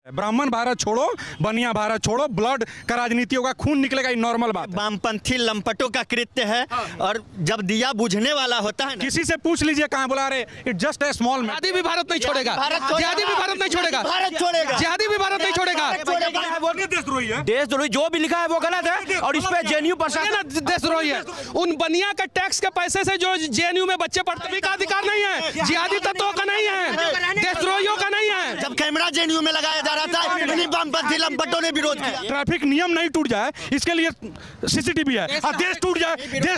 ब्राह्मण भारत छोड़ो, बनिया भारत छोड़ो, ब्लड का राजनीति होगा, खून निकलेगा, ये नॉर्मल बात है। वामपंथी लंपटों का कृत्य है। और जब दिया बुझने वाला होता है ना, किसी से पूछ लीजिए कहाँ बुला रहे, इट जस्ट ए स्मॉल जिहादी भी भारत नहीं छोड़ेगा, जिहादी भी भारत नहीं छोड़ेगा, भारत छोड़ेगा, जिहादी भी भारत नहीं छोड़ेगा। देशद्रोही है, देशद्रोही जो भी लिखा है वो गलत है और इस पे जेएनयू प्रशासन देशद्रोही है। उन बनिया के टैक्स के पैसे से जो जेएनयू में बच्चे पढ़ते का अधिकार नहीं है, जिहादी तत्वों का नहीं है, देशद्रोहियों का नहीं है। जब कैमरा जेएनयू में लगाया जा रहा था, इन्हीं वामपंथी लंपटों ने विरोध किया। ट्रैफिक नियम नहीं टूट जाए इसके लिए सीसीटीवी है, देश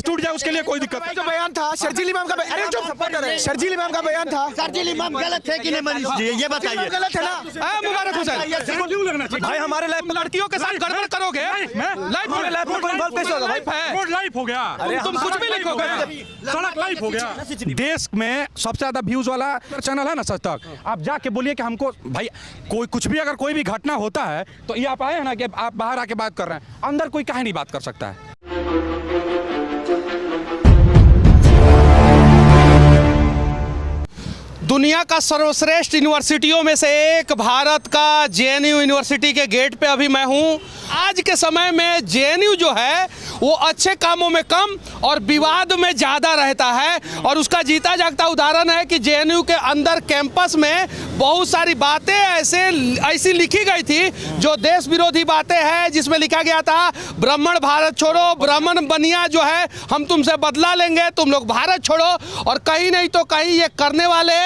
टूट जाए उसके लिए कोई दिक्कत नहीं। जो बयान था शर्जील इमाम का, अरे जो शर्जील इमाम का बयान था, शर्जील इमाम गलत है कि नहीं मनीष जी, ये बताइए। गलत है ना? मुबारक हुसैन भाई हमारे लाइफ में लड़कियों के साथ गड़बड़ करोगे, लाइफ में कोई गलत होगा भाई। लाइफ हो गया, तुम कुछ भी लिखोगे, सड़क लाइफ हो गया। देश में सबसे ज्यादा व्यूज वाला चैनल है ना सच तक। आप जाके बोलिए कि हमको भाई कोई कुछ भी अगर कोई भी घटना होता है तो ये आप आए हैं ना कि आप बाहर आके बात कर रहे हैं, अंदर कोई काहे नहीं बात कर सकता है। दुनिया का सर्वश्रेष्ठ यूनिवर्सिटियों में से एक भारत का जेएनयू यूनिवर्सिटी के गेट पे अभी मैं हूँ। आज के समय में जेएनयू जो है वो अच्छे कामों में कम और विवाद में ज़्यादा रहता है, और उसका जीता जागता उदाहरण है कि जेएनयू के अंदर कैंपस में बहुत सारी बातें ऐसी लिखी गई थी जो देश विरोधी बातें हैं, जिसमें लिखा गया था ब्राह्मण भारत छोड़ो, ब्राह्मण बनिया जो है हम तुमसे बदला लेंगे, तुम लोग भारत छोड़ो। और कहीं नहीं तो कहीं ये करने वाले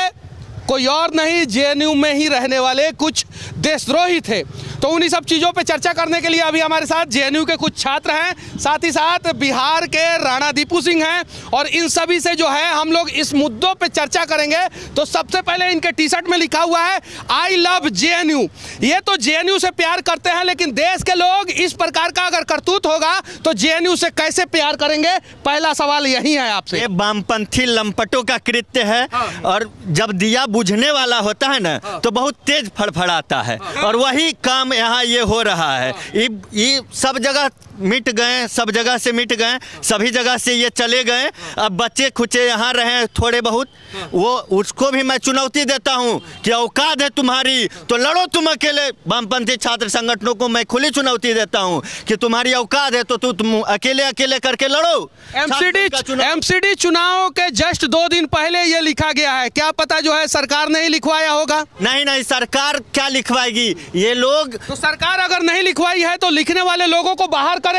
कोई और नहीं, जेएनयू में ही रहने वाले कुछ देशद्रोही थे। तो उन्हीं सब चीज़ों पे चर्चा करने के लिए अभी हमारे साथ जेएनयू के कुछ छात्र हैं, साथ ही साथ बिहार के राणा दीपू सिंह हैं, और इन सभी से जो है हम लोग इस मुद्दों पे चर्चा करेंगे। तो सबसे पहले इनके टी शर्ट में लिखा हुआ है आई लव जेएनयू। ये तो जेएनयू से प्यार करते हैं, लेकिन देश के लोग इस प्रकार का अगर करतूत होगा तो जेएनयू से कैसे प्यार करेंगे? पहला सवाल यही है आपसे। ये वामपंथी लंपटों का कृत्य है। और जब दिया बुझने वाला होता है ना तो बहुत तेज फड़फड़ाता है, और वही काम यहाँ ये हो रहा है। ये सब जगह मिट गए, सब जगह से मिट गए, सभी जगह से ये चले गए। अब बच्चे खुचे यहाँ रहे थोड़े बहुत, वो उसको भी मैं चुनौती देता हूँ कि औकात है तुम्हारी तो लड़ो तुम अकेले। वामपंथी छात्र संगठनों को मैं खुली चुनौती देता हूँ कि तुम्हारी औकात है तो तुम अकेले करके लड़ो। एमसीडी चुनाव के जस्ट 2 दिन पहले ये लिखा गया है, क्या पता जो है सरकार नहीं लिखवाया होगा? नहीं, सरकार क्या लिखवाएगी? ये लोग तो सरकार अगर नहीं लिखवाई है तो लिखने वाले लोगों को बाहर करें,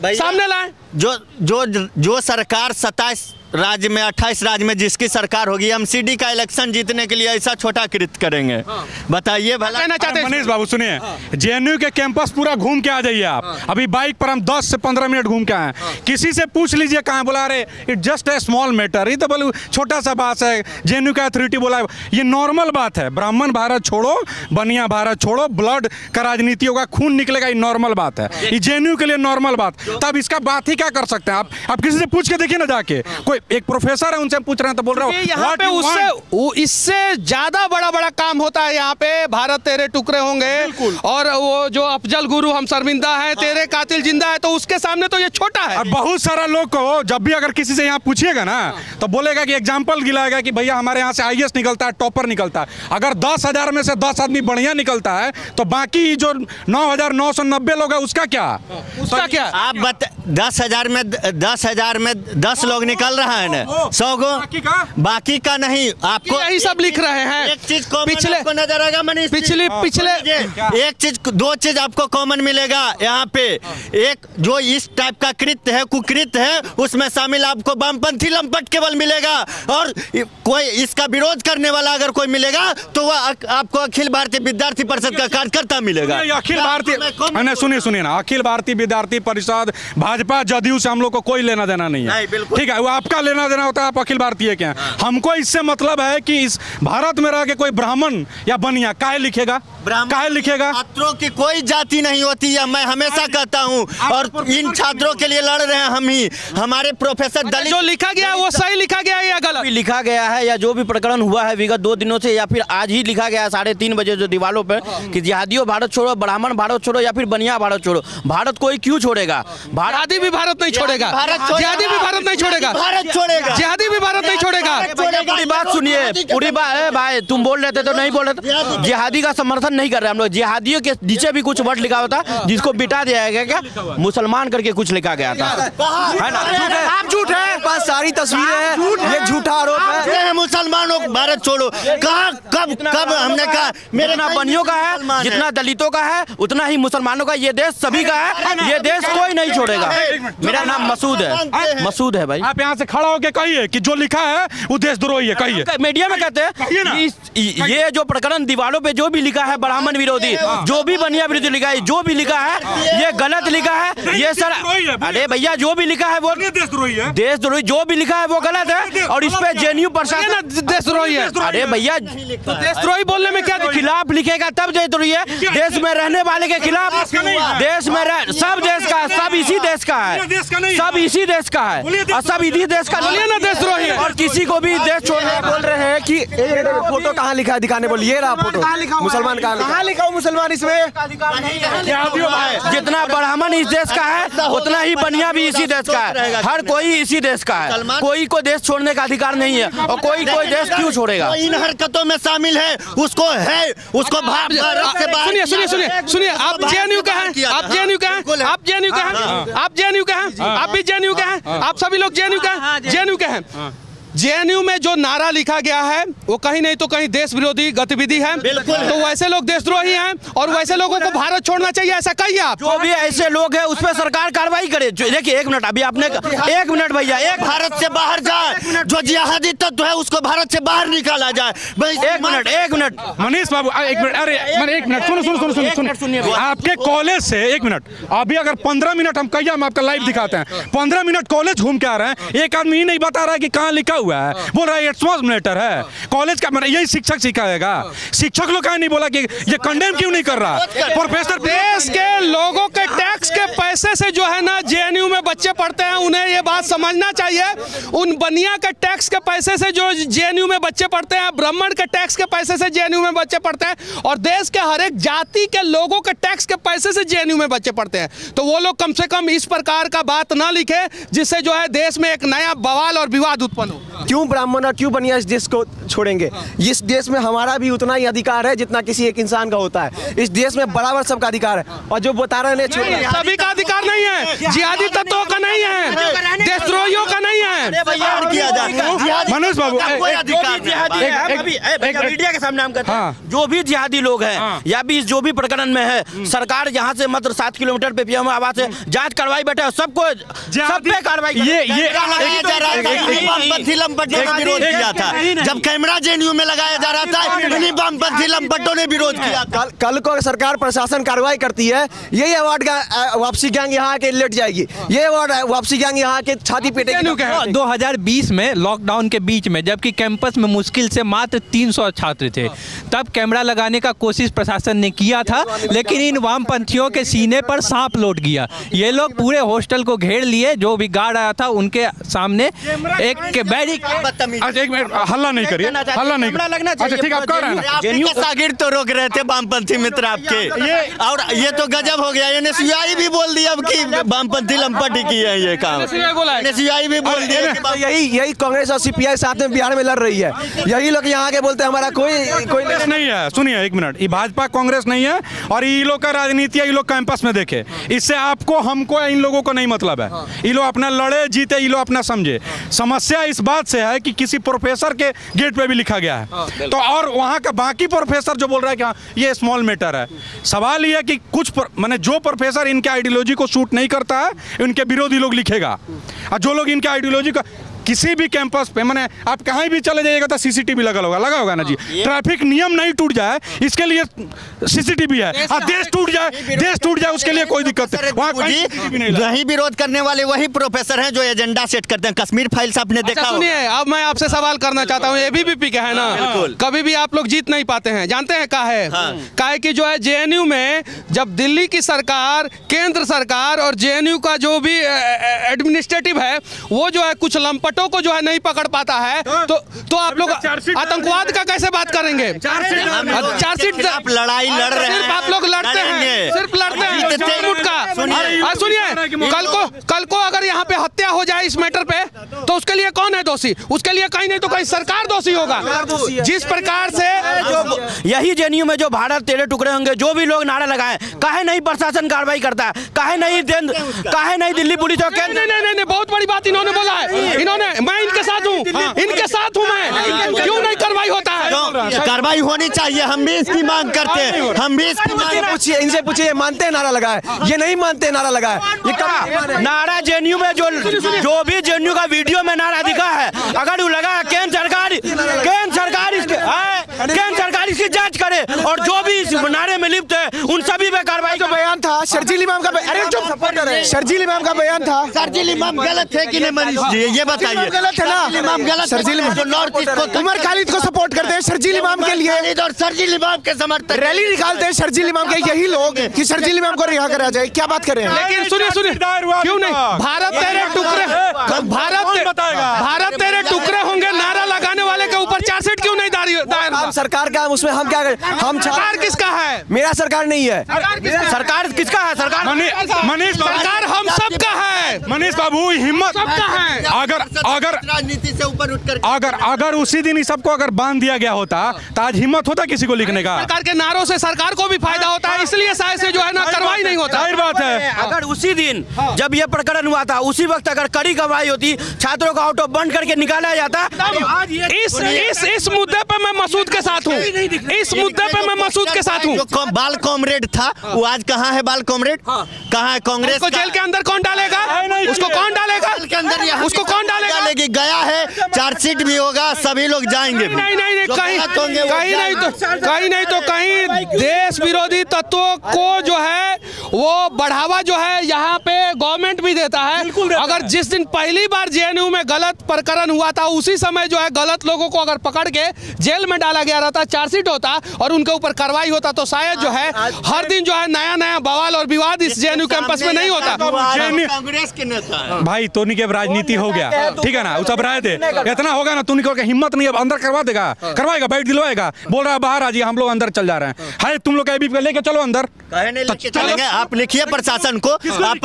सामने लाएं। जो सरकार 27 राज्य में 28 राज्य में जिसकी सरकार होगी, एमसीडी का इलेक्शन जीतने के लिए ऐसा छोटा कृत्य करेंगे? बताइए भला। कहना चाहते हैं मनीष बाबू सुनिए, जेएनयू के कैंपस पूरा घूम के आ जाइए आप। अभी बाइक पर हम 10 से 15 मिनट घूम के आए। किसी से पूछ लीजिए कहाँ बुला रहे, it just a small matter. ये तो बोलो छोटा सा बात है, जेएनयू का अथॉरिटी बोला, ये नॉर्मल बात है। ब्राह्मण भारत छोड़ो, बनिया भारत छोड़ो, ब्लड का राजनीति होगा, खून निकलेगा, ये नॉर्मल बात है। ये जेएनयू के लिए नॉर्मल बात, तब इसका बात ही क्या कर सकते हैं आप किसी से पूछ के देखिए ना जाके। कोई एक प्रोफेसर है, उनसे पूछ रहे हैं तो बोल रहा हूँ यहाँ पे इससे ज्यादा बड़ा काम होता है यहाँ पे। भारत तेरे टुकड़े होंगे, और वो जो अफजल गुरु हम शर्मिंदा है, तेरे कातिल जिंदा है, तो उसके सामने तो ये छोटा है। और बहुत सारा लोग को जब भी अगर किसी से यहाँ पूछिएगा ना तो बोलेगा कि एग्जाम्पल गिलाएगा कि भैया हमारे यहाँ से आईएएस निकलता है, टॉपर निकलता है। अगर 10,000 में से 10 आदमी बढ़िया निकलता है तो बाकी जो 9,990 लोग है उसका क्या? आप 10,000 में 10 लोग निकल रहा है ना, 100 को बाकी का नहीं। आपको यही सब लिख रहे हैं। एक चीज पिछले को नजर आएगा मनीष, पिछले एक चीज 2 चीज आपको कॉमन मिलेगा यहाँ पे। एक जो इस टाइप का कृत्य है, कुकृत्य है, उसमें शामिल आपको वामपंथी लंपट केवल मिलेगा। और कोई इसका विरोध करने वाला अगर कोई मिलेगा तो वह आपको अखिल भारतीय विद्यार्थी परिषद का कार्यकर्ता मिलेगा। अखिल भारतीय सुनिए ना, अखिल भारतीय विद्यार्थी परिषद, भाजपा, जदयू से हम लोग को कोई लेना देना नहीं है, ठीक है? वो आपका लेना देना होता है, आप अखिल भारतीय के हैं। हमको इससे मतलब है कि इस भारत में रह के कोई ब्राह्मण या बनिया काहे लिखेगा? छात्रों की कोई जाति नहीं होती है, मैं हमेशा कहता हूँ। और इन छात्रों के लिए लड़ रहे हैं हम ही। हमारे प्रोफेसर दलित जो लिखा गया है वो सही लिखा गया है या गलत लिखा गया है, या जो भी प्रकरण हुआ है विगत 2 दिनों से, या फिर आज ही लिखा गया है 3:30 बजे जो दीवारों पर कि जिहादियों भारत छोड़ो, ब्राह्मण भारत छोड़ो, या फिर बनिया भारत छोड़ो। भारत कोई क्यों छोड़ेगा? जिहादी भी भारत नहीं छोड़ेगा, जिहादी भी भारत नहीं छोड़ेगा, भारत छोड़ेगा, जिहादी भी भारत नहीं छोड़ेगा। पूरी बात सुनिए, पूरी बात है भाई। तुम बोल रहे थे तो नहीं बोल रहे थे। जिहादी का समर्थन पसंद नहीं कर रहे हम लोग। जिहादियों के नीचे भी कुछ वर्ड लिखा होता जिसको बिटा दिया गया, क्या मुसलमान करके कुछ लिखा गया था, है ना? आप झूठ है, पास सारी तस्वीरें हैं, ये झूठा आरोप है। मुसलमानों को भारत छोड़ो, कहाँ कब हमने कहा? मेरे जितना बनियों का है, जितना दलितों का है, उतना ही मुसलमानों का। ये देश सभी का है, ये देश कोई नहीं छोड़ेगा। मेरा नाम मसूद है, मसूद है भाई। आप यहाँ से खड़ा होके कहिए कि जो लिखा है वो देशद्रोही है, कहिए। मीडिया में कहते हैं ये जो प्रकरण दीवारों पे जो भी लिखा है ब्राह्मण विरोधी, जो भी बनिया विरोधी लिखा है, जो भी लिखा है ये गलत लिखा है। ये सर, अरे भैया जो भी लिखा है वो देशद्रोही है, देशद्रोही जो भी लिखा है वो गलत है। और इस पे जेएनयू प्रशासन देशद्रोही है। अरे भैया देशद्रोही बोलने में क्या खिलाफ लिखेगा तब देशद्रोही है। देश में रहने वाले के खिलाफ, देश में सब देश का, सब इसी देश का है, सब इसी देश का है और सब इसी देश का ना देशद्रोही है। और किसी को भी देश छोड़ने बोल रहे हैं कि फोटो कहाँ लिखा है, दिखाने बोलिए। ये रहा फोटो, मुसलमान कहाँ लिखा हो? मुसलमान इसमें जितना ब्राह्मण इस देश का है उतना ही बनिया भी इसी देश का है। हर कोई इसी देश का है, कोई को देश छोड़ने का अधिकार नहीं है। और कोई देश क्यों छोड़ेगा? इन हरकतों में शामिल है, उसको भारत से बाहर। सुनिए, आप जेएनयू का हैं, आप जेएनयू का हैं, आप जेएनयू का हैं, आप जेएनयू का हैं, आप भी जेएनयू का हैं, आप सभी लोग जेएनयू का हैं, जेएनयू का हैं। जेएनयू में जो नारा लिखा गया है वो कहीं नहीं तो कहीं देश विरोधी गतिविधि है, तो वैसे लोग देशद्रोही हैं और वैसे लोगों को भारत छोड़ना चाहिए, ऐसा कहिए आप। जो भी ऐसे लोग हैं उस पर सरकार कार्रवाई करे। देखिए एक मिनट, अभी आपने 1 मिनट भैया, एक भारत से बाहर जाए, जो जिहादी तत्व है उसको भारत से बाहर निकाला जाए। 1 मिनट मनीष बाबू 1 मिनट, अरे 1 मिनट सुनो। आपके कॉलेज से 1 मिनट, अभी अगर 15 मिनट हम कहिए, हम आपका लाइव दिखाते हैं, 15 मिनट कॉलेज घूम के आ रहे हैं, एक आदमी ही नहीं बता रहा है कि कहाँ लिखा हुआ है, बोल रहा है इट्स मैटर है कॉलेज का। मतलब यही शिक्षक सिखाएगा? शिक्षक लोग कहीं नहीं बोला कि ये कंडेम क्यों नहीं कर रहा? प्रोफेसर, देश के लोगों के टैक्स के पैसे से जो है ना जेएनयू में बच्चे पढ़ते हैं, उन्हें ये बात समझना चाहिए। उन बनिया के टैक्स के पैसे से जो जेएनयू में बच्चे पढ़ते हैं, ब्राह्मण के टैक्स के पैसे से जेएनयू में बच्चे पढ़ते हैं, और देश के हर एक जाति के लोगों के टैक्स के पैसे से जेएनयू में बच्चे पढ़ते हैं। तो वो लोग कम से कम इस प्रकार का बात ना लिखे जिससे जो है देश में एक नया बवाल और विवाद उत्पन्न हो। क्यों ब्राह्मण और क्यों बनिया इस देश को छोड़ेंगे? इस देश में हमारा भी उतना ही अधिकार है जितना किसी एक इंसान का होता है। इस देश में बराबर सबका अधिकार है। और जो बता रहे हैं सभी का अधिकार नहीं है, जिहादी तत्वों का नहीं है, देशद्रोहियों का नहीं है। मनोज बाबू मीडिया के सामने हम कहते हैं जो भी जिहादी लोग हैं या भी जो भी प्रकरण में है, सरकार यहाँ से मात्र 7 किलोमीटर पे पीएम आवाज से जांच करवाई बैठे, सबको सब पे कार्रवाई। विरोध किया था जब कैमरा जेएनयू में लगाया जा रहा था, इन्हीं वामपंथी लंपटों ने विरोध किया। कल को सरकार प्रशासन कार्रवाई करती है, यही अवार्ड वापसी गैंग यहाँ के लेट जाएगी, ये अवार्ड वापसी गैंग यहाँ के छाती पीटेगी। 2020 में लॉकडाउन के बीच में जबकि कैंपस में मुश्किल से मात्र 300 छात्र थे, तब कैमरा लगाने का कोशिश प्रशासन ने किया था, लेकिन इन वामपंथियों के सीने पर सांप लौट गया। ये लोग पूरे हॉस्टल को घेर लिए, जो भी गार्ड आया था उनके सामने एक बैरिक। अच्छा 1 मिनट, हल्ला नहीं करिए, हल्ला नहीं। अच्छा ठीक है, आप कह रहे हैं ना शागिर्द तो रोक रहे थे वामपंथी मित्र आपके, और ये तो गजब हो गया। एनएसयूआई भी बोल दिया अब कि वामपंथी लंपट ही की है ये काम। एनएसयूआई भी बोल दिया। यही कांग्रेस और सीपीआई साथ में बिहार में लड़ रही है, यही लोग यहाँ के बोलते हैं हमारा कोई नहीं है। सुनिए 1 मिनट, ये भाजपा कांग्रेस नहीं है और ये लोग का राजनीति है, ये लोग कैंपस में देखे, इससे आपको हमको इन लोगों को नहीं मतलब है। ये लोग अपना लड़े जीते, ये लोग अपना समझे। समस्या इस बात से है कि किसी प्रोफेसर के गेट पे भी लिखा गया है, तो और वहाँ का बाकी प्रोफेसर जो बोल रहा है कि हाँ ये स्मॉल मैटर है। सवाल ये है कि कुछ माने जो प्रोफेसर इनके आइडियोलॉजी को सूट नहीं करता है, इनके विरोधी लोग लिखेगा, और जो लोग इनके आइडियोलॉजी का किसी भी कैंपस पे, माने आप कहीं भी चले जाइएगा तो सीसीटीवी लगा होगा ना जी। ट्रैफिक नियम नहीं टूट जाए इसके लिए सीसीटीवी है, और देश टूट जाए उसके लिए कोई दिक्कत नहीं। वही विरोध करने वाले वही प्रोफेसर हैं जो एजेंडा सेट करते हैं। कश्मीर फाइल्स आपने देखा। सुनिए, अब मैं आपसे सवाल करना चाहता हूँ, एबीवीपी का है ना, कभी भी आप लोग जीत नहीं पाते हैं, जानते हैं का है? काहे कि जो है जेएनयू में जब दिल्ली की सरकार, केंद्र सरकार और जेएनयू का जो भी एडमिनिस्ट्रेटिव है वो जो है कुछ लंपटों को जो है नहीं पकड़ पाता है, तो आप लोग आतंकवाद का कैसे बात करेंगे? चार्जशीट आप लड़ाई लड़ रहे हैं, सिर्फ आप लोग लड़ते हैं, सिर्फ लड़ते हैं। सुनिए, कल को अगर यहाँ पे हत्या हो जाए इस मैटर पे, तो उसके लिए कौन है दोषी, उसके लिए कहीं नहीं तो कहीं सरकार दोषी होगा। जिस प्रकार से यही जेएनयू में जो भारत तेरे टुकड़े होंगे जो भी लोग नारा लगाए, काहे नहीं प्रशासन कार्रवाई करता है, काहे नहीं दिल्ली पुलिस और केंद्र। नहीं, बहुत बड़ी बात इन्होंने बोला है। इन्होंने, मैं इनके साथ हूँ, इनके साथ हूँ मैं। क्यों नहीं कार्रवाई होता है? कार्रवाई होनी चाहिए, हम भी इसकी मांग करते हैं, हम भी इसकी मांग। पूछिए, इनसे पूछिए, ये मानते हैं नारा लगाए? ये नहीं मानते नारा लगाए। ये नारा जेएनयू में जो भी जेएनयू का वीडियो में नारा दिखा है, अगर वो लगा केंद्र सरकार इसकी जांच करे और जो भी इस नारे में लिप्त है उन सभी पे कार्रवाई। जो बयान था शर्जील इमाम का, अरे जो शर्जील इमाम का बयान था, शर्जील इमाम गलत है कि नहीं मनीष जी, ये बताइए। गलत है ना? इमाम गलत, शर्जील इमाम जो नॉर्थ ईस्ट को उमर खालिद को सपोर्ट करते हैं शर्जील इमाम के लिए, और शर्जील इमाम के समर्थक रैली निकालते हैं शर्जील इमाम के यही लोग कि शर्जील इमाम को रिहा करा जाए। क्या बात कर रहे हैं? लेकिन सुनिए, क्यों नहीं? भारत तेरे टुकड़े, भारत तेरे टुकड़े होंगे नारा लगाने वाले के ऊपर चार्जशीट क्यों नहीं दायर? हम सरकार का, उसमें हम क्या करें? हम सरकार किसका है? मेरा सरकार नहीं है। सरकार किसका है? मनीष सरकार हम सबका है। मनीष बाबू, हिम्मत सबका है। अगर राजनीति से ऊपर उठकर अगर उसी दिन इस सबको अगर बांध दिया गया होता तो आज हिम्मत होता किसी को लिखने का? सरकार के नारों से सरकार को भी फायदा होता है, इसलिए शायद से जो है ना कार्रवाई नहीं होता। जाहिर बात है। अगर उसी दिन जब ये प्रकरण हुआ था उसी वक्त अगर कड़ी कार्रवाई होती, छात्रों का ऑटो बंद करके निकाला जाता। इस मुद्दे पे मैं मसूद के साथ हूँ, इस मुद्दे पे मैं मसूद के साथ हूँ। जो बाल कॉमरेड था वो आज कहाँ है? बाल कॉमरेड कहाँ है? कांग्रेस उसको जेल के अंदर कौन डालेगा? उसको कौन डालेगा? जेल के अंदर उसको कौन डालेगा? गया है, चार्जशीट भी होगा, सभी लोग जाएंगे। नहीं, कहीं नहीं तो कहीं देश विरोधी तत्वों को जो है वो बढ़ावा जो है यहाँ पे गवर्नमेंट भी देता है। अगर जिस दिन पहली बार जेएनयू में गलत प्रकरण हुआ था उसी समय जो है गलत लोगों को अगर पकड़ के जेल में डाला गया रहता, चार्जशीट होता और उनके ऊपर कार्रवाई होता तो शायद जो है हर दिन जो है नया बवाल और विवाद इस जेएनयू कैंपस में नहीं होता। कांग्रेस के नेता भाई तोनी के राजनीति हो गया, ठीक है ना? उस अब राय दे इतना होगा ना, तोनी को हिम्मत नहीं, अब अंदर करवा देगा, करवाएगा, बैठ दिलवाएगा, बोल रहा है बाहर आ जाइए, हम लोग अंदर चल जा रहे हैं। हाय तुम लोग एबीपी लेके चलो अंदर। चलेंगे, आप लिखिए प्रशासन को, आप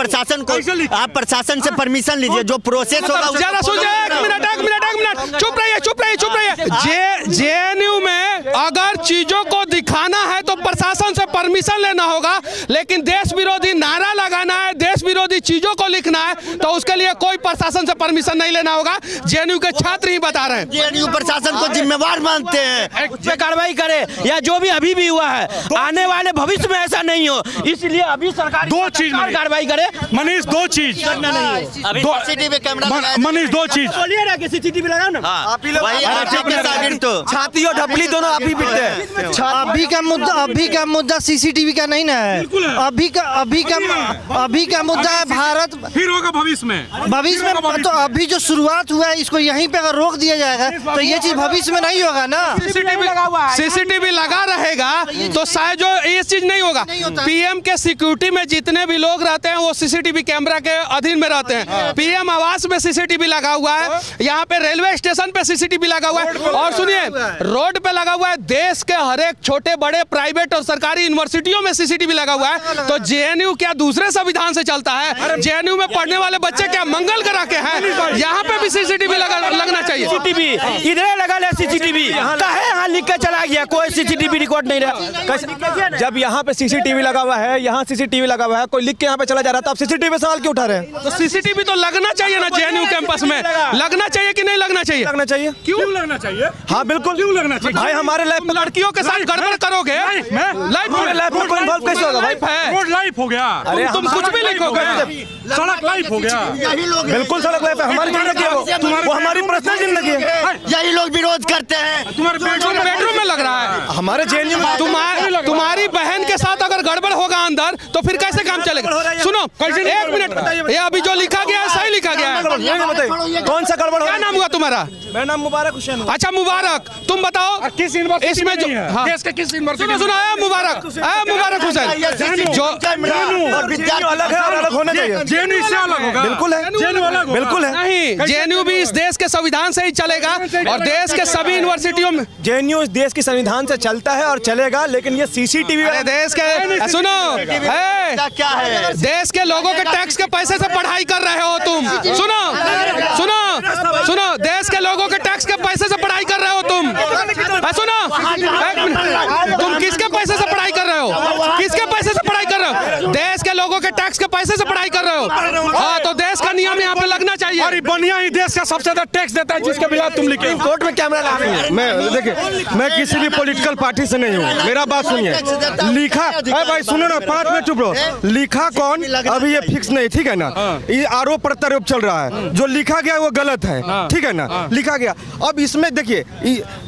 प्रशासन से परमिशन लीजिए, जो प्रोसेस होगा। एक मिनट, चुप रहिए। जेएनयू में अगर चीजों को दिखाना है तो प्रशासन से परमिशन लेना होगा, लेकिन देश विरोधी नारा लगाना है, देश विरोधी चीजों को लिखना है तो उसके लिए कोई प्रशासन से परमिशन नहीं लेना होगा। जेएनयू के छात्र ही बता रहे हैं। जेएनयू प्रशासन को जिम्मेवार मानते हैं, उस पे कार्रवाई करे या जो भी अभी भी हुआ है आने वाले भविष्य में ऐसा नहीं हो, इसलिए अभी सरकार दो चीज कार्रवाई करे। मनीष दो चीज, मनीष दो चीज बोलिए ना कि सीसीटीवी लगाओ ना। छाती और ढपली दोनों आप ही पिटते हैं। अभी का मुद्दा सीसीटीवी का नहीं ना है, अभी का मुद्दा है भारत। फिर होगा भविष्य में तो अभी जो शुरुआत हुआ है इसको यहीं पे अगर रोक दिया जाएगा तो ये चीज भविष्य में नहीं होगा ना। सीसीटीवी लगा रहेगा तो शायद जो ये चीज नहीं होगा। पीएम के सिक्योरिटी में जितने भी लोग रहते हैं वो सीसीटीवी कैमरा के अधीन में रहते हैं। पीएम आवास में सीसीटीवी लगा हुआ है, यहाँ पे रेलवे स्टेशन पे सीसीटीवी लगा हुआ है, और सुनिए रोड पे लगा हुआ है। देश के हर एक छोटे बड़े प्राइवेट और सरकारी यूनिवर्सिटियों में सीसीटीवी लगा हुआ है। तो जेएनयू क्या दूसरे संविधान से चलता है? जेएनयू में पढ़ने वाले बच्चे क्या मंगल ग्रह के हैं? यहाँ पे भी सीसीटीवी लगना चाहिए। सीसीटीवी इधर लगा ले, सीसीटीवी यहाँ लिख के चला गया, कोई सीसीटीवी रिकॉर्ड नहीं रहा। जब यहाँ पे सीसीटीवी लगा हुआ है, यहाँ सीसीटीवी लगा हुआ है, कोई लिख के यहाँ पे चला जा रहा था, आप सीसीटीवी सवाल क्यों उठा रहे हैं? तो सीसीटीवी तो लगना चाहिए ना जेएनयू कैंपस में, लगना चाहिए कि नहीं लगना चाहिए? लगना चाहिए। क्यों लगना चाहिए? हाँ बिल्कुल क्यों लगना चाहिए? भाई हमारे लाइफ लड़कियों के साथ गड़बड़ करोगे, लाइफ में कोई इन्वॉल्व कैसे होगा भाई? रोड लाइफ हो गया, अरे तुम कुछ भी लिखोगे, सड़क लाइफ हो गया। बिल्कुल सड़क लाइफ है, हमारी जिंदगी है, वो हमारी पर्सनल जिंदगी है। यही लोग विरोध करते हैं। तुम्हारे बेडरूम में लग रहा है। हमारे जेएनयू में तुम्हारी बहन के साथ अगर गड़बड़ होगा अंदर तो फिर कैसे काम चलेगा? सुनो एक मिनट, ये अभी जो लिखा गया है सही लिखा गया है। कौन सा गड़बड़? क्या नाम हुआ तुम्हारा? मेरा नाम मुबारक हुसैन। अच्छा मुबारक, तुम बताओ किस यूनिवर्सिटी इसमें जो देश के किस यूनिवर्सिटी? सुनो मुबारक हुसैन जो अलग है और अलग होना चाहिए। जेएनयू से अलग होगा, बिल्कुल है, बिल्कुल है। नहीं, जेएनयू भी इस देश के संविधान से ही चलेगा और देश के सभी यूनिवर्सिटियों में जेएनयू इस देश के संविधान से चलता है और चलेगा, लेकिन ये सीसीटीवी देश के सुनो क्या है? देश के लोगों के टैक्स के पैसे से पढ़ाई कर रहे हो तुम। सुनो देश के लोगों के टैक्स के पैसे से पढ़ाई कर रहे हो तुम। सुनो, एक मिनट, तुम किसके पैसे से पढ़ाई कर रहे हो? किसके पैसे से पढ़ाई कर रहे हो? देश के लोगों के टैक्स के पैसे से पढ़ाई कर रहे हो। हाँ, तो देश का नियम यहाँ पे लगना चाहिए। और बनिया ही देश का सबसे ज्यादा टैक्स देता है, जिसके बिना तुम लिखे कोर्ट में कैमरा लगा रही है। मैं देखिए, मैं किसी भी पॉलिटिकल पार्टी से नहीं हूँ, मेरा बात सुनिए। लिखा भाई सुनो ना, 5 मिनट चुप रहो। लिखा कौन अभी ये फिक्स नहीं, ठीक है ना। ये आरोप प्रत्यारोप चल रहा है, जो लिखा गया वो गलत है, ठीक है ना, लिखा गया। अब इसमें देखिए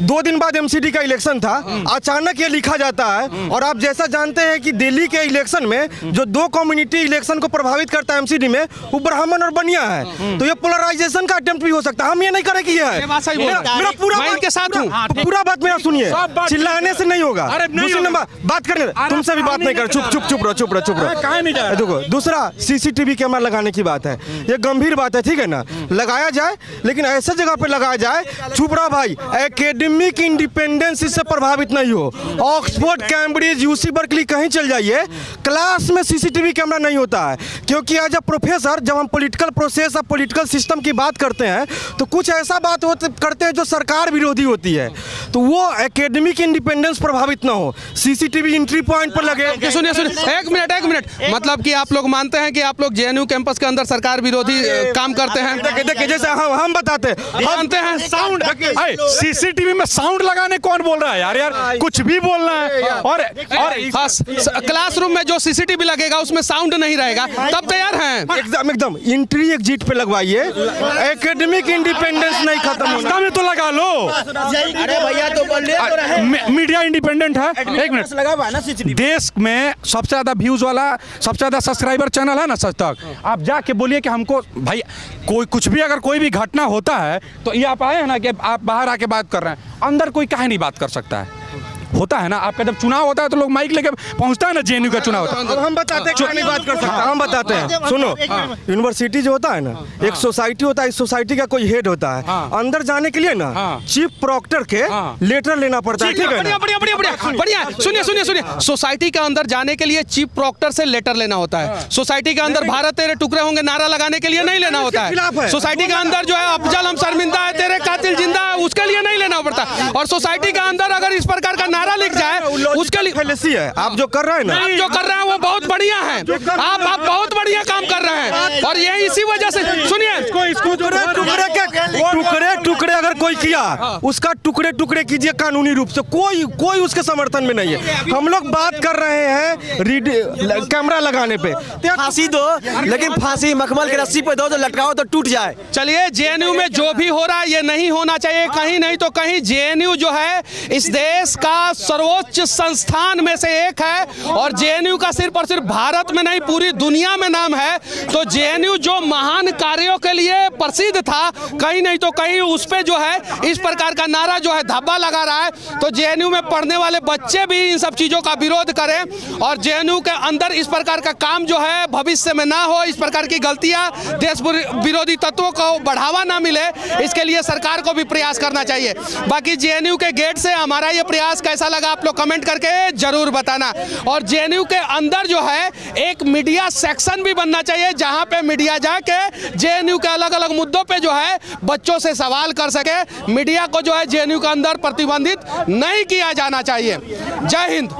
2 दिन बाद एमसीडी का इलेक्शन था, अचानक ये लिखा जाता है। और आप जैसा जानते हैं कि दिल्ली के इलेक्शन में जो 2 कम्युनिटी इलेक्शन को प्रभावित करता है एमसीडी में, वो ब्राह्मण और बनिया है। तो ये पोलराइजेशन का अटेम्प्ट भी हो सकता है। हम ये नहीं करें कि ये है। मेरा पूरा मैं इनके साथ हूँ। पूरा बात मेरा सुनिए, चिल्लाने से नहीं होगा। दूसरी नंबर बात करने, तुमसे भी बात नहीं कर, चुप रहो। देखो, दूसरा सीसीटीवी कैमरा लगाने की बात है, ये गंभीर बात है, ठीक है ना। लगाया जाए, लेकिन ऐसे जगह पे लगाया जाए। चुप रहो भाई, एकेडमिक इंडिपेंडेंस इससे प्रभावित नहीं हो। ऑक्सफोर्ड, कैम्ब्रिज, यूसी बर्कली कहीं चल जाइए, क्लास में सीसीटीवी कैमरा नहीं होता है। क्योंकि एज अ प्रोफेसर जब हम पॉलिटिकल प्रोसेस और पॉलिटिकल सिस्टम की बात करते हैं, तो कुछ ऐसा बात करते हैं जो सरकार विरोधी होती है, तो वो एकेडमिक इंडिपेंडेंस प्रभावित ना हो। सीसीटीवी एंट्री पॉइंट पर लगे। सुनिए, एक मिनट, मतलब कि आप लोग मानते हैं कि आप लोग जेएनयू कैंपस के अंदर सरकार विरोधी काम करते हैं? देखिए, जैसे हम बताते हैं साउंड, सीसीटीवी में साउंड लगाने कौन बोल रहा है यार कुछ भी बोलना है। और क्लासरूम में जो सीसीटीवी लगेगा उसमें साउंड नहीं रहेगा, तब तैयार हैं? एकदम एंट्री एग्जिट पे लगवाइए। एकेडमिक इंडिपेंडेंस नहीं खत्म होना में तो लगा लो। अरे भैया तो बोल रहे मीडिया इंडिपेंडेंट है। एक मिनट, देश में सबसे ज्यादा व्यूज वाला, सबसे ज्यादा सब्सक्राइबर चैनल है ना सच तक। आप जाके बोलिए कि हमको भाई कोई कुछ भी, अगर कोई भी घटना होता है तो ये आप आए हैं ना कि आप बाहर आके बात कर रहे हैं, अंदर कोई काहे नहीं बात कर सकता है? होता है ना, आपका जब चुनाव होता है तो लोग माइक लेके पहुंचता है ना, जेएनयू का चुनाव होता है। अब हम बताते हैं, नहीं बात कर सकता, हम बताते हैं। सुनो, यूनिवर्सिटी जो होता है ना, एक सोसाइटी होता है, इस सोसाइटी का कोई हेड होता है। अंदर जाने के लिए ना चीफ प्रॉक्टर के लेटर लेना पड़ता है, ठीक है ना। बढ़िया। सुनिए, सोसाइटी के अंदर जाने के लिए चीफ प्रॉक्टर से लेटर लेना होता है। सोसाइटी के अंदर भारत तेरे टुकड़े होंगे नारा लगाने के लिए नहीं लेना होता है। सोसाइटी के अंदर जो है अफजल हम शर्मिंदा है, तेरे कातिल जिंदा है, उसके लिए नहीं लेना पड़ता। और सोसाइटी के अंदर अगर इस प्रकार का नारा लिख जाए, उसके लिए फेलेसी है। आप जो कर रहे हैं ना, आप जो कर रहे हैं वो बहुत बढ़िया है। आप बहुत बढ़िया काम कर रहे हैं। और ये इसी वजह से, सुनिए, टुकड़े अगर कोई किया, उसका टुकड़े कीजिए कानूनी रूप से। कोई उसके समर्थन में नहीं है। हम लोग बात कर रहे हैं कैमरा लगाने पे। फांसी दो, लेकिन फांसी मखमल की रस्सी पे दो, तो लटकाओ तो टूट जाए। चलिए, जेएनयू में जो भी हो रहा है ये नहीं होना चाहिए। कहीं नहीं तो कहीं जेएनयू जो है इस देश का सर्वोच्च संस्थान में से एक है। और जेएनयू का सिर्फ और सिर्फ भारत में नहीं, पूरी दुनिया में नाम है। तो जेएनयू जो महान कार्यों के लिए प्रसिद्ध था, कहीं नहीं तो कहीं उस पे जो है इस प्रकार का नारा जो है धब्बा लगा रहा है। तो जेएनयू में पढ़ने वाले बच्चे भी इन सब चीजों का विरोध करें और जेएनयू के अंदर इस प्रकार का काम जो है भविष्य में ना हो, इस प्रकार की गलतियां, देश विरोधी तत्वों को बढ़ावा ना मिले, इसके लिए सरकार को भी प्रयास करना चाहिए। बाकी जेएनयू के गेट से हमारा ये प्रयास कैसा लगा आप लोग कमेंट करके जरूर बताना। और जेएनयू के अंदर जो है एक मीडिया सेक्शन भी बनना चाहिए, जहां पे मीडिया जाके जेएनयू के अलग अलग मुद्दों पे जो है बच्चों से सवाल कर सके। मीडिया को जो है जेएनयू के अंदर प्रतिबंधित नहीं किया जाना चाहिए। जय हिंद।